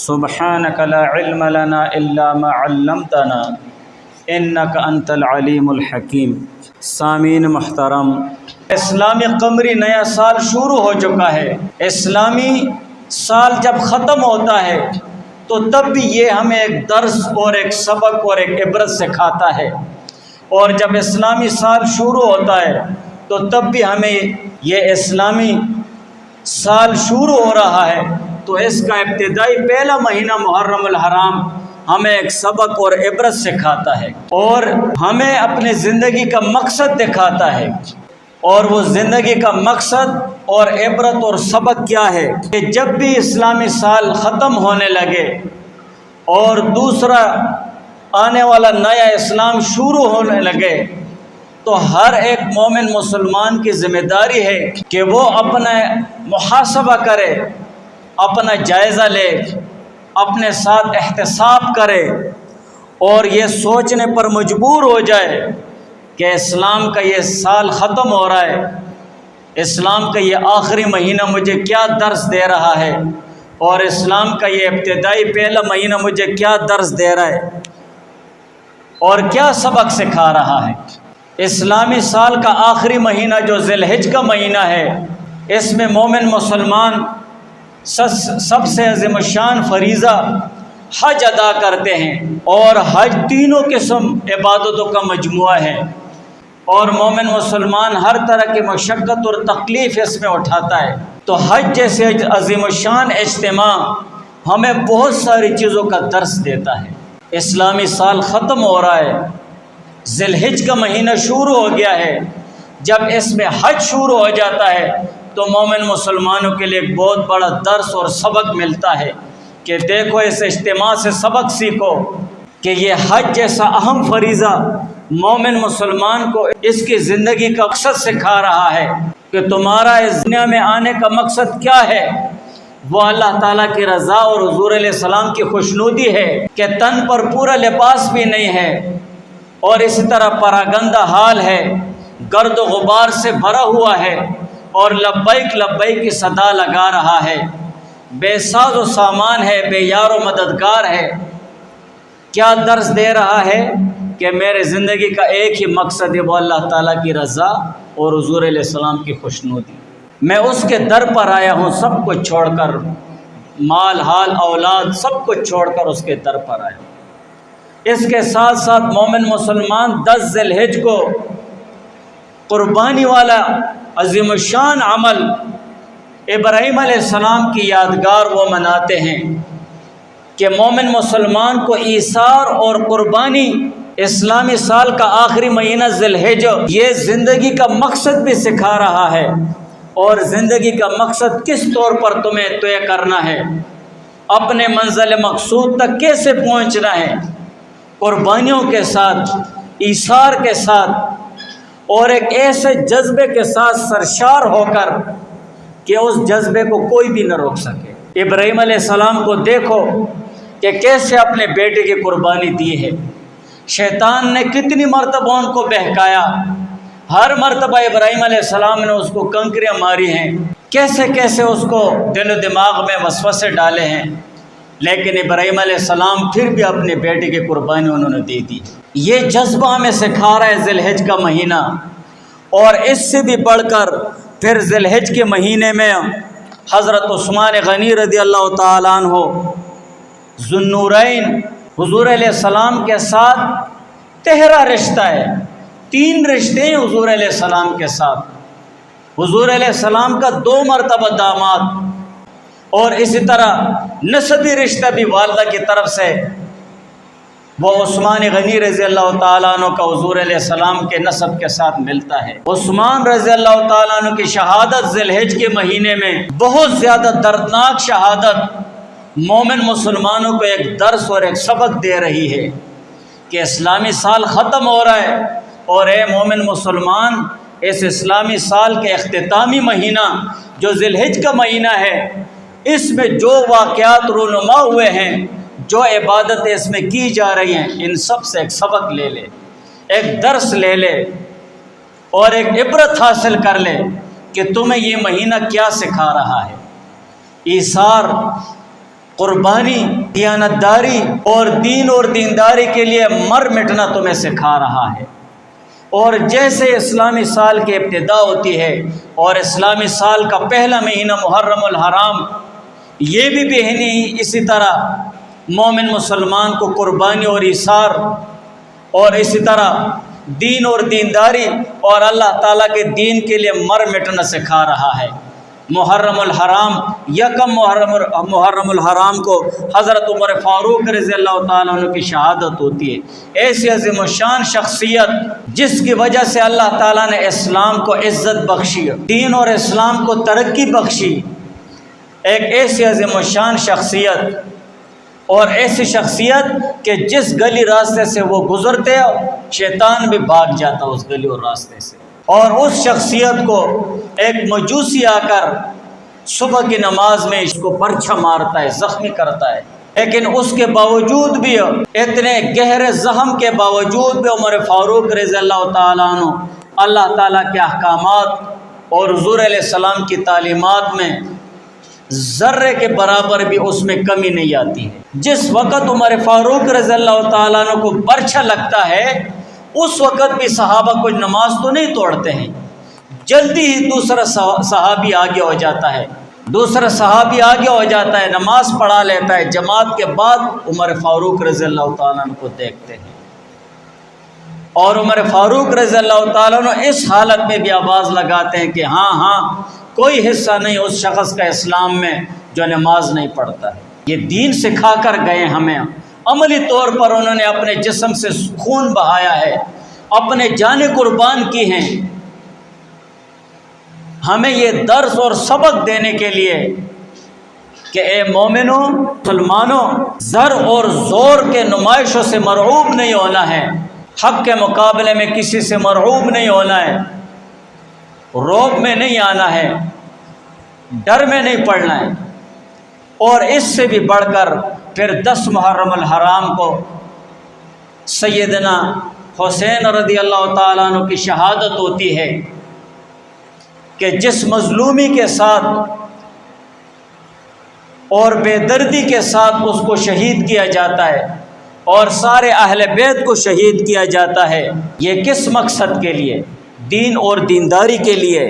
سبحانک لا علم لنا الا ما علمتنا انک انت العلیم الحکیم۔ سامعین محترم، اسلامی قمری نیا سال شروع ہو چکا ہے۔ اسلامی سال جب ختم ہوتا ہے تو تب بھی یہ ہمیں ایک درس اور ایک سبق اور ایک عبرت سکھاتا ہے، اور جب اسلامی سال شروع ہوتا ہے تو تب بھی ہمیں یہ اسلامی سال شروع ہو رہا ہے تو اس کا ابتدائی پہلا مہینہ محرم الحرام ہمیں ایک سبق اور عبرت سکھاتا ہے، اور ہمیں اپنی زندگی کا مقصد دکھاتا ہے۔ اور وہ زندگی کا مقصد اور عبرت اور سبق کیا ہے کہ جب بھی اسلامی سال ختم ہونے لگے اور دوسرا آنے والا نیا اسلام شروع ہونے لگے تو ہر ایک مومن مسلمان کی ذمہ داری ہے کہ وہ اپنا محاسبہ کرے، اپنا جائزہ لے، اپنے ساتھ احتساب کرے اور یہ سوچنے پر مجبور ہو جائے کہ اسلام کا یہ سال ختم ہو رہا ہے، اسلام کا یہ آخری مہینہ مجھے کیا درس دے رہا ہے، اور اسلام کا یہ ابتدائی پہلا مہینہ مجھے کیا درس دے رہا ہے اور کیا سبق سکھا رہا ہے۔ اسلامی سال کا آخری مہینہ جو ذی الحجہ کا مہینہ ہے، اس میں مومن مسلمان سب سے عظیم الشان فریضہ حج ادا کرتے ہیں، اور حج تینوں قسم عبادتوں کا مجموعہ ہے، اور مومن مسلمان ہر طرح کی مشقت اور تکلیف اس میں اٹھاتا ہے۔ تو حج جیسے عظیم الشان اجتماع ہمیں بہت ساری چیزوں کا درس دیتا ہے۔ اسلامی سال ختم ہو رہا ہے، ذی الحجہ کا مہینہ شروع ہو گیا ہے، جب اس میں حج شروع ہو جاتا ہے تو مومن مسلمانوں کے لیے ایک بہت بڑا درس اور سبق ملتا ہے کہ دیکھو اس اجتماع سے سبق سیکھو کہ یہ حج جیسا اہم فریضہ مومن مسلمان کو اس کی زندگی کا مقصد سکھا رہا ہے کہ تمہارا اس دنیا میں آنے کا مقصد کیا ہے۔ وہ اللہ تعالیٰ کی رضا اور حضور علیہ السلام کی خوشنودی ہے کہ تن پر پورا لباس بھی نہیں ہے، اور اسی طرح پراگندہ حال ہے، گرد و غبار سے بھرا ہوا ہے، اور لبیک لبیک کی صدا لگا رہا ہے، بے ساز و سامان ہے، بے یار و مددگار ہے۔ کیا درس دے رہا ہے کہ میرے زندگی کا ایک ہی مقصد ہے، وہ اللہ تعالیٰ کی رضا اور حضور علیہ السلام کی خوشنودی۔ میں اس کے در پر آیا ہوں، سب کچھ چھوڑ کر، مال حال اولاد سب کچھ چھوڑ کر اس کے در پر آیا ہوں۔ اس کے ساتھ ساتھ مومن مسلمان 10 ذی الحجہ کو قربانی والا عظیم الشان عمل ابراہیم علیہ السلام کی یادگار وہ مناتے ہیں کہ مومن مسلمان کو ایثار اور قربانی اسلامی سال کا آخری مہینہ ذی الحجہ یہ زندگی کا مقصد بھی سکھا رہا ہے، اور زندگی کا مقصد کس طور پر تمہیں طے کرنا ہے، اپنے منزل مقصود تک کیسے پہنچنا ہے، قربانیوں کے ساتھ، ایثار کے ساتھ، اور ایک ایسے جذبے کے ساتھ سرشار ہو کر کہ اس جذبے کو کوئی بھی نہ روک سکے۔ ابراہیم علیہ السلام کو دیکھو کہ کیسے اپنے بیٹے کی قربانی دی ہے۔ شیطان نے کتنی مرتبہ ان کو بہکایا، ہر مرتبہ ابراہیم علیہ السلام نے اس کو کنکریاں ماری ہیں، کیسے کیسے اس کو دل و دماغ میں وسوسے ڈالے ہیں، لیکن ابراہیم علیہ السلام پھر بھی اپنے بیٹے کی قربانی انہوں نے دے دی۔ یہ جذبہ ہمیں سکھا رہا ہے ذی الحجہ کا مہینہ، اور اس سے بھی بڑھ کر پھر ذی الحجہ کے مہینے میں حضرت عثمان غنی رضی اللہ تعالیٰ عنہ ذو النورین حضور علیہ السلام کے ساتھ تہرا رشتہ ہے، 3 رشتے ہیں حضور علیہ السلام کے ساتھ۔ حضور علیہ السلام کا 2 مرتبہ داماد، اور اسی طرح نسبی رشتہ بھی والدہ کی طرف سے وہ عثمان غنی رضی اللہ تعالیٰ عنہ کا حضور علیہ السلام کے نسب کے ساتھ ملتا ہے۔ عثمان رضی اللہ تعالیٰ عنہ کی شہادت ذی الحجہ کے مہینے میں بہت زیادہ دردناک شہادت مومن مسلمانوں کو ایک درس اور ایک سبق دے رہی ہے کہ اسلامی سال ختم ہو رہا ہے، اور اے مومن مسلمان، اس اسلامی سال کے اختتامی مہینہ جو ذی الحجہ کا مہینہ ہے، اس میں جو واقعات رونما ہوئے ہیں، جو عبادتیں اس میں کی جا رہی ہیں، ان سب سے ایک سبق لے لے، ایک درس لے لے، اور ایک عبرت حاصل کر لے کہ تمہیں یہ مہینہ کیا سکھا رہا ہے۔ ایثار قربانی، دیانتداری اور دین اور دینداری کے لیے مر مٹنا تمہیں سکھا رہا ہے۔ اور جیسے اسلامی سال کی ابتدا ہوتی ہے اور اسلامی سال کا پہلا مہینہ محرم الحرام یہ بھی بہنی اسی طرح مومن مسلمان کو قربانی اور ایثار اور اسی طرح دین اور دینداری اور اللہ تعالیٰ کے دین کے لیے مر مٹنا سکھا رہا ہے۔ محرم الحرام، یکم محرم الحرام کو حضرت عمر فاروق رضی اللہ تعالیٰ عنہ کی شہادت ہوتی ہے۔ ایسی عظیم الشان شخصیت جس کی وجہ سے اللہ تعالیٰ نے اسلام کو عزت بخشی، دین اور اسلام کو ترقی بخشی، ایک ایسی عظیم الشان شخصیت اور ایسی شخصیت کہ جس گلی راستے سے وہ گزرتے شیطان بھی بھاگ جاتا اس گلی اور راستے سے۔ اور اس شخصیت کو ایک مجوسی آ کر صبح کی نماز میں اس کو برچھا مارتا ہے، زخمی کرتا ہے، لیکن اس کے باوجود بھی، اتنے گہرے زخم کے باوجود بھی عمر فاروق رضی اللہ تعالیٰ عنہ اللہ تعالیٰ کے احکامات اور حضور علیہ السلام کی تعلیمات میں ذرے کے برابر بھی اس میں کمی نہیں آتی ہے۔ جس وقت عمر فاروق رضی اللہ تعالیٰ عنہ کو برچھا لگتا ہے اس وقت بھی صحابہ کچھ نماز تو نہیں توڑتے ہیں، جلدی ہی دوسرا صحابی آگے ہو جاتا ہے، نماز پڑھا لیتا ہے، جماعت کے بعد عمر فاروق رضی اللہ تعالیٰ عنہ کو دیکھتے ہیں، اور عمر فاروق رضی اللہ تعالیٰ عنہ اس حالت میں بھی آواز لگاتے ہیں کہ ہاں کوئی حصہ نہیں اس شخص کا اسلام میں جو نماز نہیں پڑھتا ہے۔ یہ دین سکھا کر گئے ہمیں، عملی طور پر انہوں نے اپنے جسم سے خون بہایا ہے، اپنے جانیں قربان کی ہیں، ہمیں یہ درس اور سبق دینے کے لیے کہ اے مومنوں، مسلمانوں، زر اور زور کے نمائشوں سے مرعوب نہیں ہونا ہے، حق کے مقابلے میں کسی سے مرعوب نہیں ہونا ہے، رعب میں نہیں آنا ہے، ڈر میں نہیں پڑنا ہے۔ اور اس سے بھی بڑھ کر پھر 10 محرم الحرام کو سیدنا حسین رضی اللہ تعالیٰ عنہ کی شہادت ہوتی ہے کہ جس مظلومی کے ساتھ اور بے دردی کے ساتھ اس کو شہید کیا جاتا ہے اور سارے اہل بیت کو شہید کیا جاتا ہے، یہ کس مقصد کے لیے؟ دین اور دینداری کے لیے۔